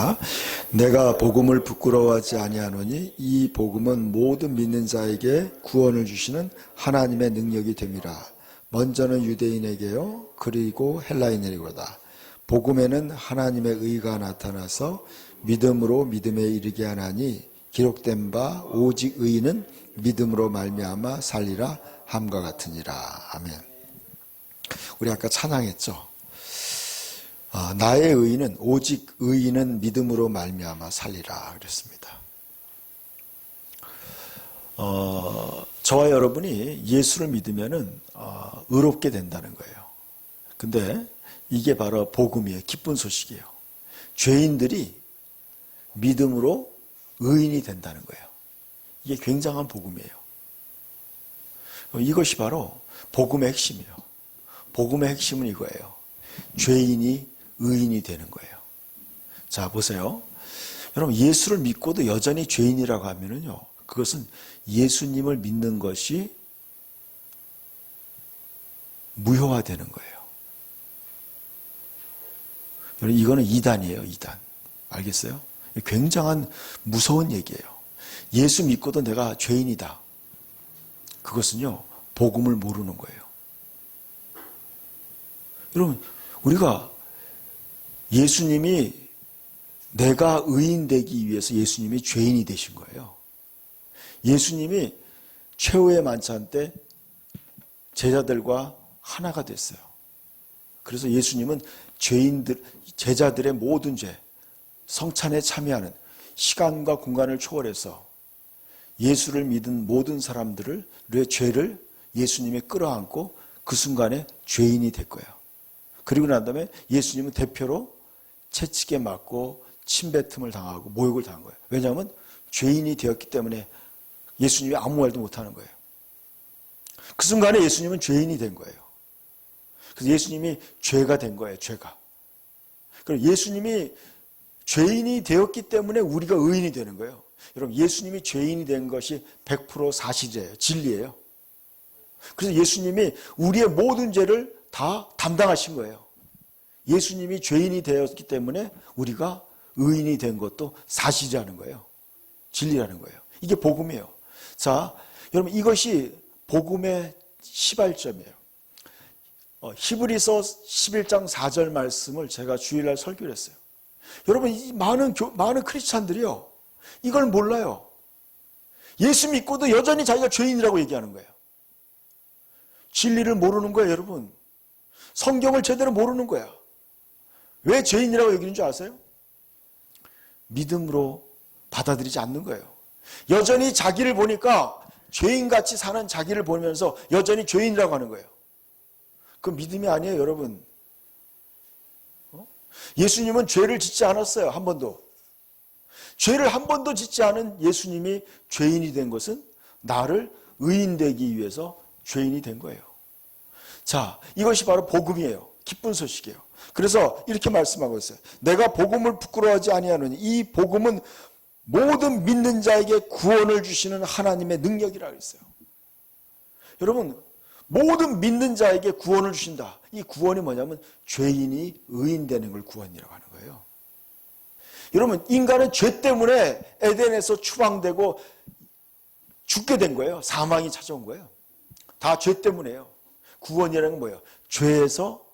읽겠습니다. 내가 복음을 부끄러워하지 아니하노니 이 복음은 모든 믿는 자에게 구원을 주시는 하나님의 능력이 됨이라. 먼저는 유대인에게요 그리고 헬라인에게로다. 복음에는 하나님의 의가 나타나서 믿음으로 믿음에 이르게 하나니 기록된 바 오직 의인은 믿음으로 말미암아 살리라 함과 같으니라. 아멘. 우리 아까 찬양했죠. 나의 의인은 오직 의인은 믿음으로 말미암아 살리라 그랬습니다. 저와 여러분이 예수를 믿으면은 의롭게 된다는 거예요. 근데 이게 바로 복음이에요. 기쁜 소식이에요. 죄인들이 믿음으로 의인이 된다는 거예요. 이게 굉장한 복음이에요. 이것이 바로 복음의 핵심이에요. 복음의 핵심은 이거예요. 죄인이 의인이 되는 거예요. 자, 보세요. 여러분, 예수를 믿고도 여전히 죄인이라고 하면은요, 그것은 예수님을 믿는 것이 무효화되는 거예요. 여러분, 이거는 이단이에요, 이단. 알겠어요? 굉장한 무서운 얘기예요. 예수 믿고도 내가 죄인이다. 그것은요, 복음을 모르는 거예요. 여러분, 우리가 예수님이 내가 의인 되기 위해서 예수님이 죄인이 되신 거예요. 예수님이 최후의 만찬 때 제자들과 하나가 됐어요. 그래서 예수님은 제자들의 모든 죄, 성찬에 참여하는 시간과 공간을 초월해서 예수를 믿은 모든 사람들의 죄를 예수님이 끌어안고 그 순간에 죄인이 될 거예요. 그리고 난 다음에 예수님은 대표로 채찍에 맞고 침뱉음을 당하고 모욕을 당한 거예요. 왜냐하면 죄인이 되었기 때문에 예수님이 아무 말도 못하는 거예요. 그 순간에 예수님은 죄인이 된 거예요. 그래서 예수님이 죄가 된 거예요. 죄가. 그럼 예수님이 죄인이 되었기 때문에 우리가 의인이 되는 거예요. 여러분, 예수님이 죄인이 된 것이 100% 사실이에요. 진리예요. 그래서 예수님이 우리의 모든 죄를 다 담당하신 거예요. 예수님이 죄인이 되었기 때문에 우리가 의인이 된 것도 사실이라는 거예요. 진리라는 거예요. 이게 복음이에요. 자, 여러분, 이것이 복음의 시발점이에요. 히브리서 11장 4절 말씀을 제가 주일날 설교를 했어요. 여러분, 이 많은 크리스찬들이요, 이걸 몰라요. 예수 믿고도 여전히 자기가 죄인이라고 얘기하는 거예요. 진리를 모르는 거예요, 여러분. 성경을 제대로 모르는 거야. 왜 죄인이라고 여기는 줄 아세요? 믿음으로 받아들이지 않는 거예요. 여전히 자기를 보니까 죄인같이 사는 자기를 보면서 여전히 죄인이라고 하는 거예요. 그 믿음이 아니에요, 여러분. 예수님은 죄를 짓지 않았어요, 한 번도. 죄를 한 번도 짓지 않은 예수님이 죄인이 된 것은 나를 의인 되기 위해서 죄인이 된 거예요. 자, 이것이 바로 복음이에요. 기쁜 소식이에요. 그래서 이렇게 말씀하고 있어요. 내가 복음을 부끄러워하지 아니하노니 이 복음은 모든 믿는 자에게 구원을 주시는 하나님의 능력이라고 했어요. 여러분, 모든 믿는 자에게 구원을 주신다. 이 구원이 뭐냐면 죄인이 의인 되는 걸 구원이라고 하는 거예요. 여러분, 인간은 죄 때문에 에덴에서 추방되고 죽게 된 거예요. 사망이 찾아온 거예요. 다 죄 때문에요. 구원이라는 건 뭐예요? 죄에서,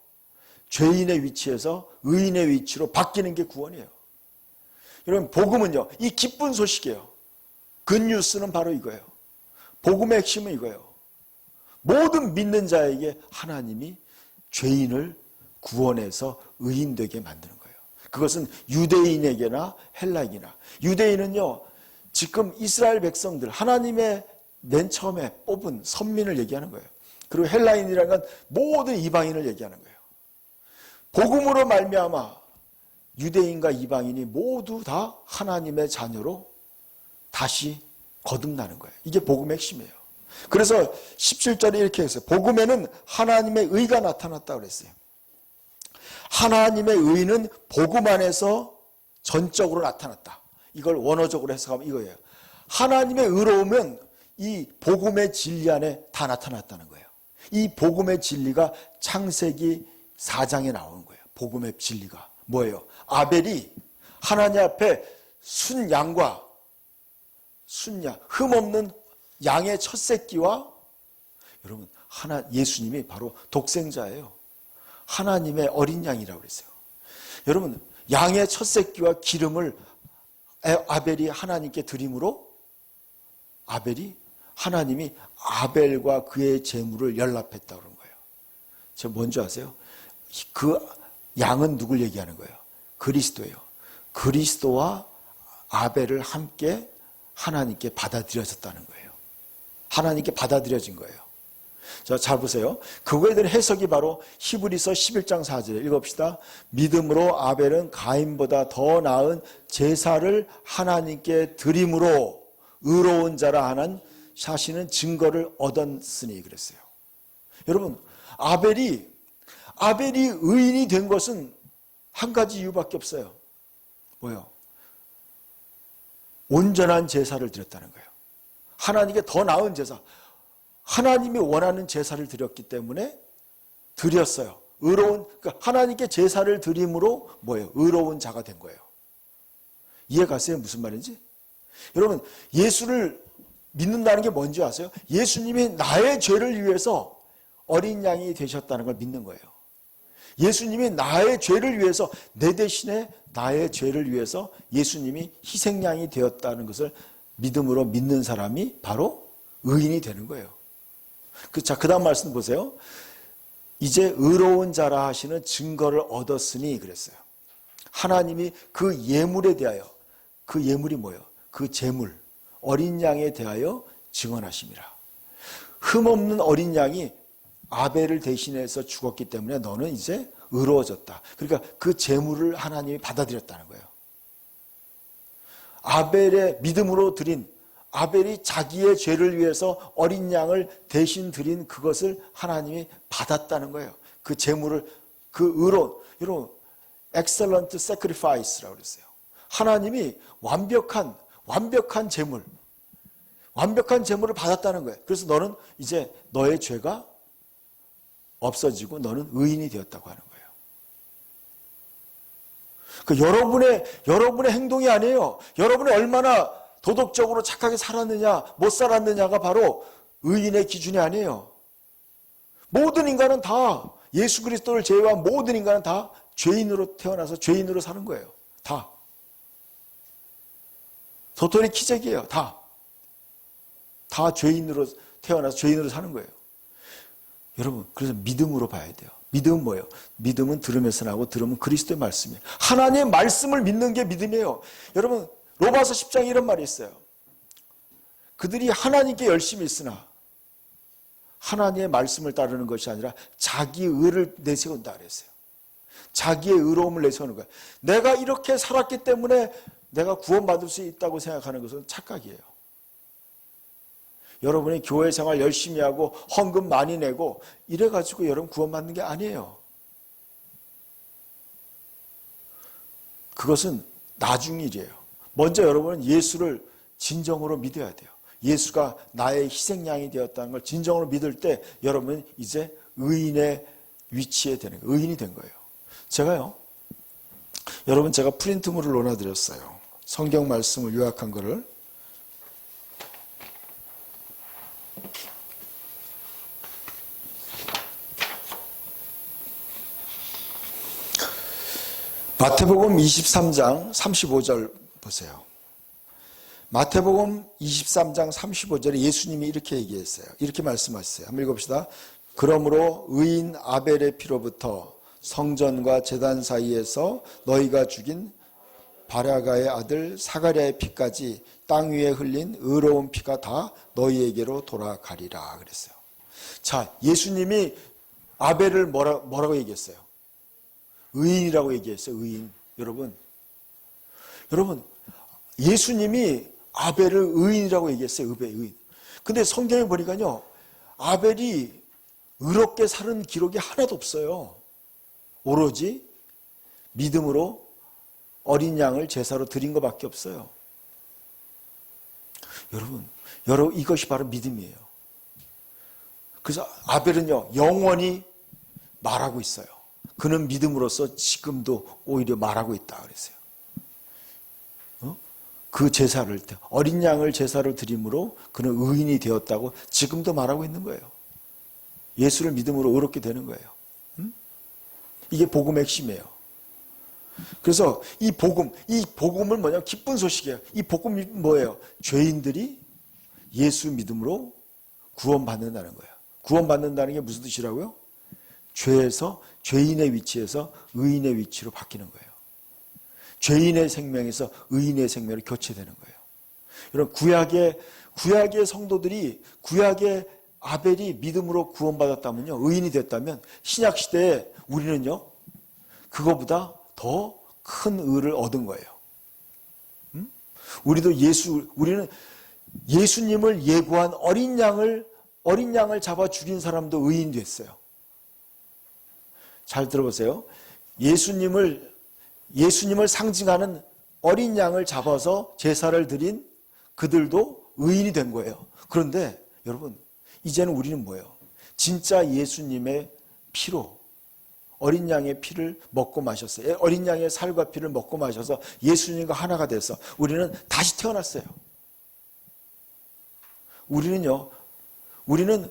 죄인의 위치에서 의인의 위치로 바뀌는 게 구원이에요. 여러분, 복음은요, 이 기쁜 소식이에요. 굿뉴스는 바로 이거예요. 복음의 핵심은 이거예요. 모든 믿는 자에게 하나님이 죄인을 구원해서 의인 되게 만드는 거예요. 그것은 유대인에게나 헬라인이나. 유대인은요, 지금 이스라엘 백성들, 하나님의 맨 처음에 뽑은 선민을 얘기하는 거예요. 그리고 헬라인이라는 건 모든 이방인을 얘기하는 거예요. 복음으로 말미암아 유대인과 이방인이 모두 다 하나님의 자녀로 다시 거듭나는 거예요. 이게 복음의 핵심이에요. 그래서 17절에 이렇게 했어요. 복음에는 하나님의 의가 나타났다고 그랬어요. 하나님의 의는 복음 안에서 전적으로 나타났다. 이걸 원어적으로 해석하면 이거예요. 하나님의 의로우면 이 복음의 진리 안에 다 나타났다는 거예요. 이 복음의 진리가 창세기 4장에 나오는 거예요. 복음의 진리가 뭐예요? 아벨이 하나님 앞에 순양과 순양, 흠없는 양의 첫 새끼와 여러분 예수님이 바로 독생자예요. 하나님의 어린 양이라고 그랬어요. 여러분 양의 첫 새끼와 기름을 아벨이 하나님께 드림으로 하나님이 아벨과 그의 제물을 연락했다 그런 거예요. 저 뭔지 아세요? 그 양은 누굴 얘기하는 거예요? 그리스도예요. 그리스도와 아벨을 함께 하나님께 받아들여졌다는 거예요. 하나님께 받아들여진 거예요. 자, 잘 보세요. 그거에 대한 해석이 바로 히브리서 11장 4절에 읽어봅시다. 믿음으로 아벨은 가인보다 더 나은 제사를 하나님께 드림으로 의로운 자라 하는 자신은 증거를 얻었으니 그랬어요. 여러분 아벨이 의인이 된 것은 한 가지 이유밖에 없어요. 뭐요? 온전한 제사를 드렸다는 거예요. 하나님께 더 나은 제사, 하나님이 원하는 제사를 드렸기 때문에 드렸어요. 그러니까 하나님께 제사를 드림으로 뭐예요? 의로운 자가 된 거예요. 이해 가세요? 무슨 말인지? 여러분 예수를 믿는다는 게 뭔지 아세요? 예수님이 나의 죄를 위해서 어린 양이 되셨다는 걸 믿는 거예요. 예수님이 나의 죄를 위해서 내 대신에 나의 죄를 위해서 예수님이 희생양이 되었다는 것을 믿음으로 믿는 사람이 바로 의인이 되는 거예요. 자, 그 다음 말씀 보세요. 이제 의로운 자라 하시는 증거를 얻었으니 그랬어요. 하나님이 그 예물에 대하여, 그 예물이 뭐예요? 그 제물, 어린 양에 대하여 증언하심이라. 흠없는 어린 양이 아벨을 대신해서 죽었기 때문에 너는 이제 의로워졌다. 그러니까 그 제물을 하나님이 받아들였다는 거예요. 아벨의 믿음으로 드린, 아벨이 자기의 죄를 위해서 어린 양을 대신 드린 그것을 하나님이 받았다는 거예요. 그 제물을, 그 여러분 excellent sacrifice라고 그랬어요. 하나님이 완벽한 제물, 완벽한 제물을 받았다는 거예요. 그래서 너는 이제 너의 죄가 없어지고 너는 의인이 되었다고 하는 거예요. 그 여러분의 행동이 아니에요. 여러분이 얼마나 도덕적으로 착하게 살았느냐, 못 살았느냐가 바로 의인의 기준이 아니에요. 모든 인간은 다 예수 그리스도를 제외한 모든 인간은 다 죄인으로 태어나서 죄인으로 사는 거예요. 다. 도토리 키재기예요. 다 죄인으로 태어나서 죄인으로 사는 거예요. 여러분 그래서 믿음으로 봐야 돼요. 믿음은 뭐예요? 믿음은 들으면서 나고 들으면 그리스도의 말씀이에요. 하나님의 말씀을 믿는 게 믿음이에요. 여러분 로마서 10장에 이런 말이 있어요. 그들이 하나님께 열심히 있으나 하나님의 말씀을 따르는 것이 아니라 자기 의를 내세운다 그랬어요. 자기의 의로움을 내세우는 거예요. 내가 이렇게 살았기 때문에 내가 구원받을 수 있다고 생각하는 것은 착각이에요. 여러분이 교회 생활 열심히 하고 헌금 많이 내고 이래가지고 여러분 구원받는 게 아니에요. 그것은 나중 일이에요. 먼저 여러분은 예수를 진정으로 믿어야 돼요. 예수가 나의 희생양이 되었다는 걸 진정으로 믿을 때 여러분은 이제 의인의 위치에 되는 거예요. 의인이 된 거예요. 여러분 제가 프린트물을 넣어드렸어요. 성경 말씀을 요약한 거를. 마태복음 23장 35절 보세요. 마태복음 23장 35절에 예수님이 이렇게 얘기했어요. 이렇게 말씀하셨어요. 한번 읽어봅시다. 그러므로 의인 아벨의 피로부터 성전과 제단 사이에서 너희가 죽인 바라가의 아들 사가랴의 피까지 땅 위에 흘린 의로운 피가 다 너희에게로 돌아가리라 그랬어요. 자, 예수님이 아벨을 뭐라고 얘기했어요? 의인이라고 얘기했어요. 의인. 여러분 예수님이 아벨을 의인이라고 얘기했어요. 의인. 근데 성경에 보니까요, 아벨이 의롭게 사는 기록이 하나도 없어요. 오로지 믿음으로 어린 양을 제사로 드린 것밖에 없어요. 여러분 이것이 바로 믿음이에요. 그래서 아벨은요 영원히 말하고 있어요. 그는 믿음으로써 지금도 오히려 말하고 있다 그랬어요. 그 제사를, 어린 양을 제사를 드림으로 그는 의인이 되었다고 지금도 말하고 있는 거예요. 예수를 믿음으로 의롭게 되는 거예요. 이게 복음의 핵심이에요. 그래서 이 복음은 뭐냐면 기쁜 소식이에요. 이 복음이 뭐예요? 죄인들이 예수 믿음으로 구원받는다는 거예요. 구원받는다는 게 무슨 뜻이라고요? 죄에서, 죄인의 위치에서 의인의 위치로 바뀌는 거예요. 죄인의 생명에서 의인의 생명으로 교체되는 거예요. 여러분, 구약의 성도들이, 구약의 아벨이 믿음으로 구원받았다면요, 의인이 됐다면, 신약시대에 우리는요, 그거보다 더 큰 의를 얻은 거예요. 우리는 예수님을 예고한 어린 양을 잡아 죽인 사람도 의인이 됐어요. 잘 들어보세요. 예수님을 상징하는 어린 양을 잡아서 제사를 드린 그들도 의인이 된 거예요. 그런데 여러분, 이제는 우리는 뭐예요? 진짜 예수님의 피로, 어린 양의 피를 먹고 마셨어요. 어린 양의 살과 피를 먹고 마셔서 예수님과 하나가 돼서 우리는 다시 태어났어요. 우리는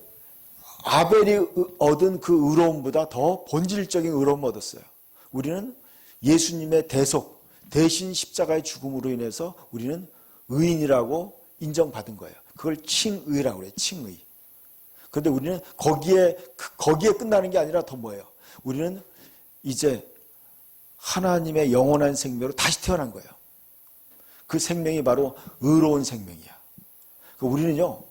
아벨이 얻은 그 의로움보다 더 본질적인 의로움을 얻었어요. 우리는 예수님의 대신 십자가의 죽음으로 인해서 우리는 의인이라고 인정받은 거예요. 그걸 칭의라고 그래요. 칭의. 그런데 우리는 거기에 끝나는 게 아니라 더 뭐예요? 우리는 이제 하나님의 영원한 생명으로 다시 태어난 거예요. 그 생명이 바로 의로운 생명이야. 우리는요,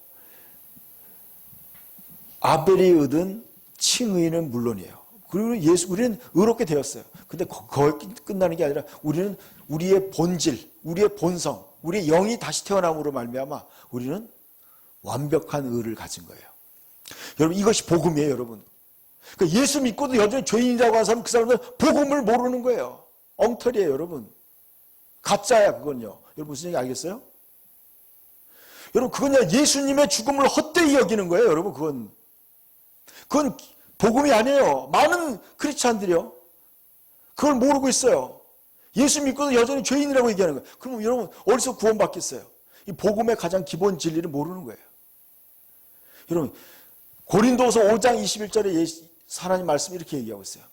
아벨이 얻은 칭의는 물론이에요. 그리고 우리는 의롭게 되었어요. 근데 거기 끝나는 게 아니라 우리는 우리의 본질, 우리의 본성, 우리의 영이 다시 태어남으로 말미암아 우리는 완벽한 의를 가진 거예요. 여러분, 이것이 복음이에요, 여러분. 그러니까 예수 믿고도 여전히 죄인이라고 하는 사람은 그 사람은 복음을 모르는 거예요. 엉터리예요, 여러분. 가짜야, 그건요. 여러분 무슨 얘기 알겠어요? 여러분, 그건요, 예수님의 죽음을 헛되이 여기는 거예요, 여러분. 그건 복음이 아니에요. 많은 크리스찬들이요, 그걸 모르고 있어요. 예수 믿고도 여전히 죄인이라고 얘기하는 거예요. 그럼 여러분, 어디서 구원받겠어요? 이 복음의 가장 기본 진리를 모르는 거예요. 여러분, 고린도서 5장 21절에 하나님 말씀이 이렇게 얘기하고 있어요.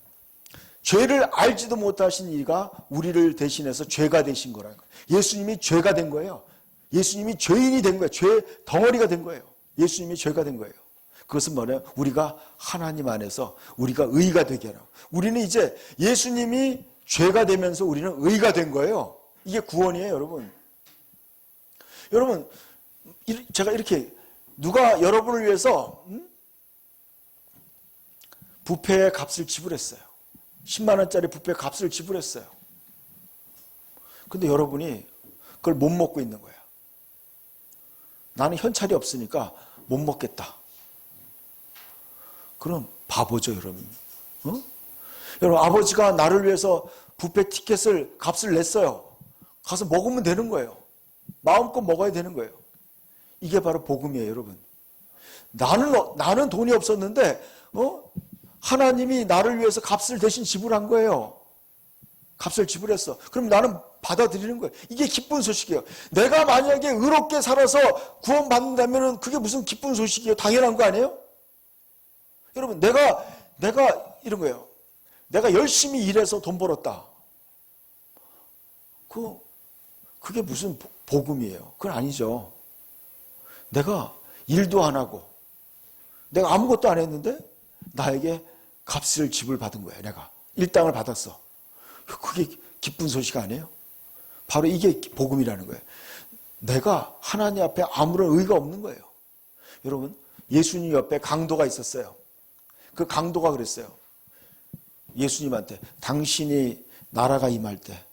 죄를 알지도 못하신 이가 우리를 대신해서 죄가 되신 거라는 거예요. 예수님이 죄가 된 거예요. 예수님이 죄인이 된 거예요. 죄 덩어리가 된 거예요. 예수님이 죄가 된 거예요. 그것은 뭐냐면 우리가 하나님 안에서 우리가 의가 되게 하라고. 우리는 이제 예수님이 죄가 되면서 우리는 의가 된 거예요. 이게 구원이에요, 여러분. 여러분, 제가 이렇게 누가 여러분을 위해서 뷔페의 값을 지불했어요. 10만 원짜리 뷔페 값을 지불했어요. 근데 여러분이 그걸 못 먹고 있는 거야. 나는 현찰이 없으니까 못 먹겠다. 그럼 바보죠, 여러분. 여러분, 아버지가 나를 위해서 뷔페 티켓을 값을 냈어요. 가서 먹으면 되는 거예요. 마음껏 먹어야 되는 거예요. 이게 바로 복음이에요, 여러분. 나는 돈이 없었는데 하나님이 나를 위해서 값을 대신 지불한 거예요. 값을 지불했어. 그럼 나는 받아들이는 거예요. 이게 기쁜 소식이에요. 내가 만약에 의롭게 살아서 구원받는다면 그게 무슨 기쁜 소식이에요? 당연한 거 아니에요? 여러분, 내가 이런 거예요. 내가 열심히 일해서 돈 벌었다. 그게 무슨 복음이에요? 그건 아니죠. 내가 일도 안 하고 내가 아무것도 안 했는데 나에게 값을 지불받은 거예요. 내가 일당을 받았어. 그게 기쁜 소식 아니에요? 바로 이게 복음이라는 거예요. 내가 하나님 앞에 아무런 의가 없는 거예요. 여러분, 예수님 옆에 강도가 있었어요. 그 강도가 그랬어요. 예수님한테 당신의 나라가 임할 때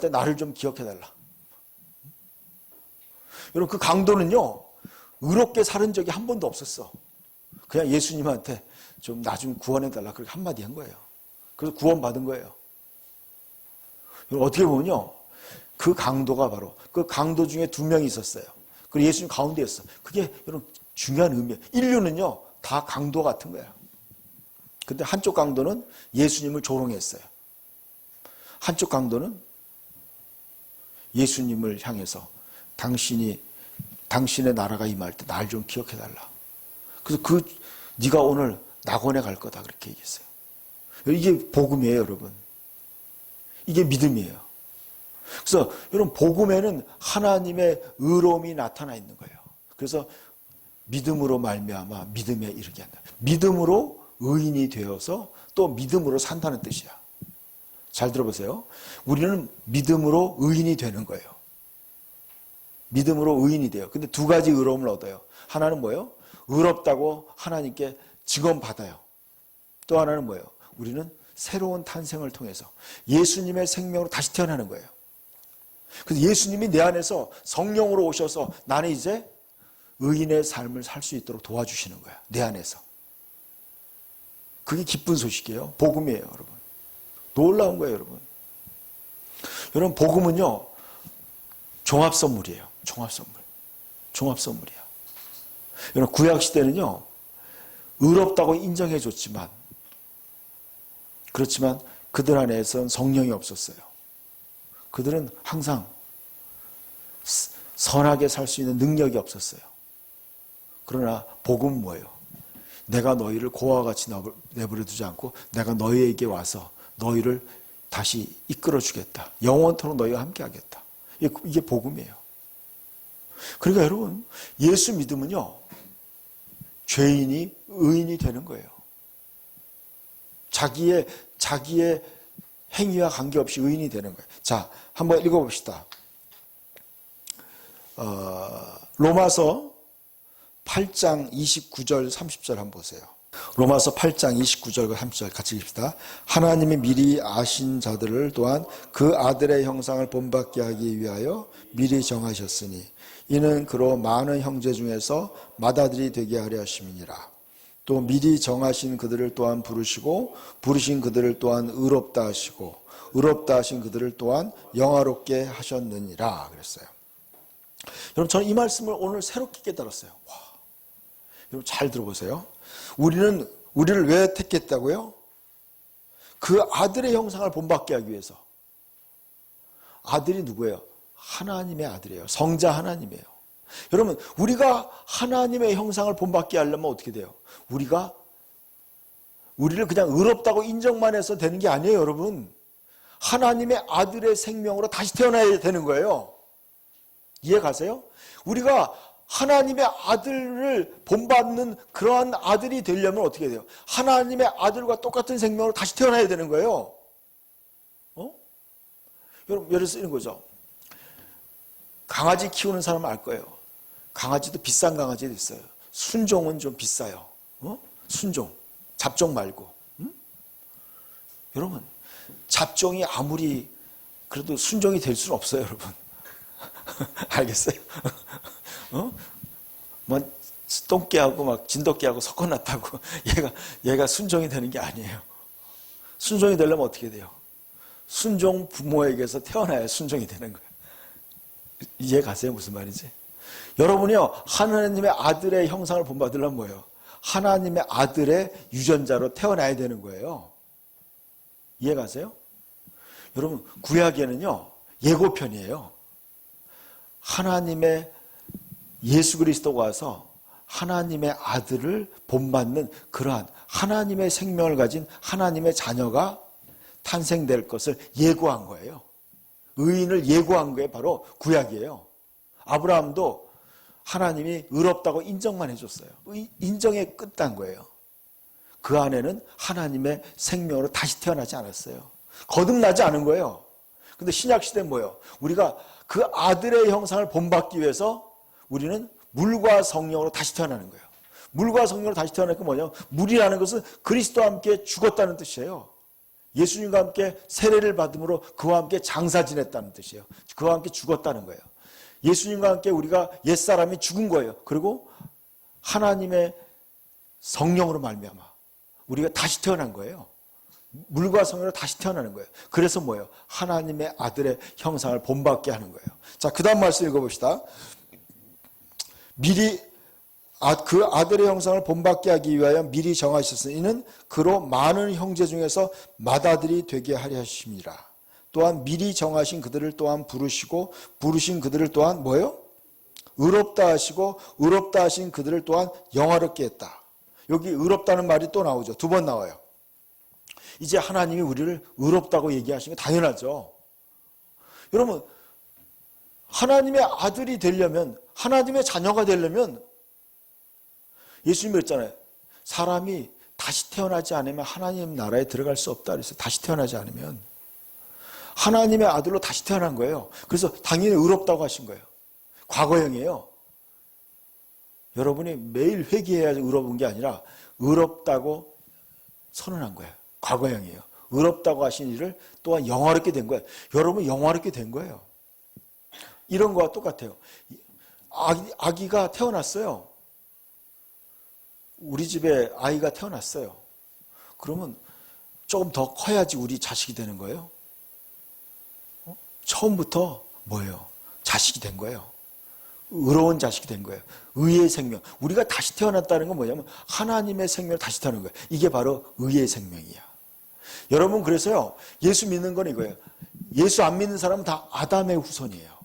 나를 좀 기억해달라. 여러분, 그 강도는요, 의롭게 살은 적이 한 번도 없었어. 그냥 예수님한테 좀 나 좀 구원해달라. 그렇게 한마디 한 거예요. 그래서 구원받은 거예요. 여러분, 어떻게 보면요, 그 강도가 바로, 그 강도 중에 2명이 있었어요. 그리고 예수님 가운데였어. 그게 여러분 중요한 의미예요. 인류는요, 다 강도 같은 거예요. 근데 한쪽 강도는 예수님을 조롱했어요. 한쪽 강도는 예수님을 향해서 당신의 나라가 임할 때 날 좀 기억해달라. 그래서 네가 오늘 낙원에 갈 거다 그렇게 얘기했어요. 이게 복음이에요, 여러분. 이게 믿음이에요. 그래서 여러분 복음에는 하나님의 의로움이 나타나 있는 거예요. 그래서 믿음으로 말미암아 믿음에 이르게 한다. 믿음으로 의인이 되어서 또 믿음으로 산다는 뜻이야. 잘 들어보세요. 우리는 믿음으로 의인이 되는 거예요. 믿음으로 의인이 돼요. 근데 두 가지 의로움을 얻어요. 하나는 뭐예요? 의롭다고 하나님께 증언받아요. 또 하나는 뭐예요? 우리는 새로운 탄생을 통해서 예수님의 생명으로 다시 태어나는 거예요. 그래서 예수님이 내 안에서 성령으로 오셔서 나는 이제 의인의 삶을 살 수 있도록 도와주시는 거야. 내 안에서. 그게 기쁜 소식이에요. 복음이에요, 여러분. 놀라운 거예요, 여러분. 여러분, 복음은요, 종합선물이에요. 종합선물이야. 여러분, 구약시대는요, 의롭다고 인정해줬지만, 그렇지만 그들 안에서는 성령이 없었어요. 그들은 항상 선하게 살 수 있는 능력이 없었어요. 그러나 복음은 뭐예요? 내가 너희를 고아와 같이 내버려 두지 않고 내가 너희에게 와서 너희를 다시 이끌어 주겠다. 영원토록 너희와 함께 하겠다. 이게 복음이에요. 그러니까 여러분, 예수 믿으면요, 죄인이 의인이 되는 거예요. 자기의 행위와 관계없이 의인이 되는 거예요. 자, 한번 읽어봅시다. 로마서 8장 29절 30절 한번 보세요. 로마서 8장 29절과 30절 같이 읽읍시다. 하나님이 미리 아신 자들을 또한 그 아들의 형상을 본받게 하기 위하여 미리 정하셨으니 이는 그로 많은 형제 중에서 맏아들이 되게 하려 하심이니라. 또 미리 정하신 그들을 또한 부르시고 부르신 그들을 또한 의롭다 하시고 의롭다 하신 그들을 또한 영화롭게 하셨느니라 그랬어요. 여러분, 저는 이 말씀을 오늘 새롭게 깨달았어요. 와, 여러분 잘 들어보세요. 우리를 왜 택했다고요? 그 아들의 형상을 본받게 하기 위해서. 아들이 누구예요? 하나님의 아들이에요. 성자 하나님이에요. 여러분, 우리가 하나님의 형상을 본받게 하려면 어떻게 돼요? 우리를 그냥 의롭다고 인정만 해서 되는 게 아니에요, 여러분. 하나님의 아들의 생명으로 다시 태어나야 되는 거예요. 이해 가세요? 우리가 하나님의 아들을 본받는 그러한 아들이 되려면 어떻게 돼요? 하나님의 아들과 똑같은 생명으로 다시 태어나야 되는 거예요. 여러분, 예를 들어서 이런 거죠. 강아지 키우는 사람은 알 거예요. 강아지도 비싼 강아지도 있어요. 순종은 좀 비싸요. 순종. 잡종 말고. 여러분, 잡종이 아무리 그래도 순종이 될 수는 없어요, 여러분. 알겠어요? 뭐 똥개하고 막 진돗개하고 섞어놨다고 얘가 순종이 되는 게 아니에요. 순종이 되려면 어떻게 돼요? 순종 부모에게서 태어나야 순종이 되는 거예요. 이해 가세요? 무슨 말인지? 여러분이요, 하나님의 아들의 형상을 본받으려면 뭐예요? 하나님의 아들의 유전자로 태어나야 되는 거예요. 이해 가세요? 여러분, 구약에는요, 예고편이에요. 하나님의 예수 그리스도가 와서 하나님의 아들을 본받는 그러한 하나님의 생명을 가진 하나님의 자녀가 탄생될 것을 예고한 거예요. 의인을 예고한 게 바로 구약이에요. 아브라함도 하나님이 의롭다고 인정만 해줬어요. 인정에 끝난 거예요. 그 안에는 하나님의 생명으로 다시 태어나지 않았어요. 거듭나지 않은 거예요. 근데 신약시대는 뭐예요? 우리가 그 아들의 형상을 본받기 위해서 우리는 물과 성령으로 다시 태어나는 거예요. 물과 성령으로 다시 태어나는 게 뭐냐면, 물이라는 것은 그리스도와 함께 죽었다는 뜻이에요. 예수님과 함께 세례를 받음으로 그와 함께 장사 지냈다는 뜻이에요. 그와 함께 죽었다는 거예요. 예수님과 함께 우리가 옛사람이 죽은 거예요. 그리고 하나님의 성령으로 말미암아 우리가 다시 태어난 거예요. 물과 성령으로 다시 태어나는 거예요. 그래서 뭐예요? 하나님의 아들의 형상을 본받게 하는 거예요. 자, 그 다음 말씀 읽어봅시다. 미리 그 아들의 형상을 본받게 하기 위하여 미리 정하셨으니 이는 그로 많은 형제 중에서 맏아들이 되게 하려 하심이라. 또한 미리 정하신 그들을 또한 부르시고 부르신 그들을 또한 뭐예요? 의롭다 하시고 의롭다 하신 그들을 또한 영화롭게 했다. 여기 의롭다는 말이 또 나오죠. 2번 나와요. 이제 하나님이 우리를 의롭다고 얘기하시는 게 당연하죠. 여러분, 하나님의 아들이 되려면, 하나님의 자녀가 되려면 예수님이 그랬잖아요. 사람이 다시 태어나지 않으면 하나님 나라에 들어갈 수 없다 그랬어요. 다시 태어나지 않으면. 하나님의 아들로 다시 태어난 거예요. 그래서 당연히 의롭다고 하신 거예요. 과거형이에요. 여러분이 매일 회개해야 의로운 게 아니라 의롭다고 선언한 거예요. 과거형이에요. 의롭다고 하신 일을 또한 영화롭게 된 거예요. 여러분 영화롭게 된 거예요. 이런 거와 똑같아요. 아기가 태어났어요. 우리 집에 아이가 태어났어요. 그러면 조금 더 커야지 우리 자식이 되는 거예요. 처음부터 뭐예요? 자식이 된 거예요. 의로운 자식이 된 거예요. 의의 생명. 우리가 다시 태어났다는 건 뭐냐면 하나님의 생명을 다시 태어난 거예요. 이게 바로 의의 생명이야. 여러분 그래서요. 예수 믿는 건 이거예요. 예수 안 믿는 사람은 다 아담의 후손이에요.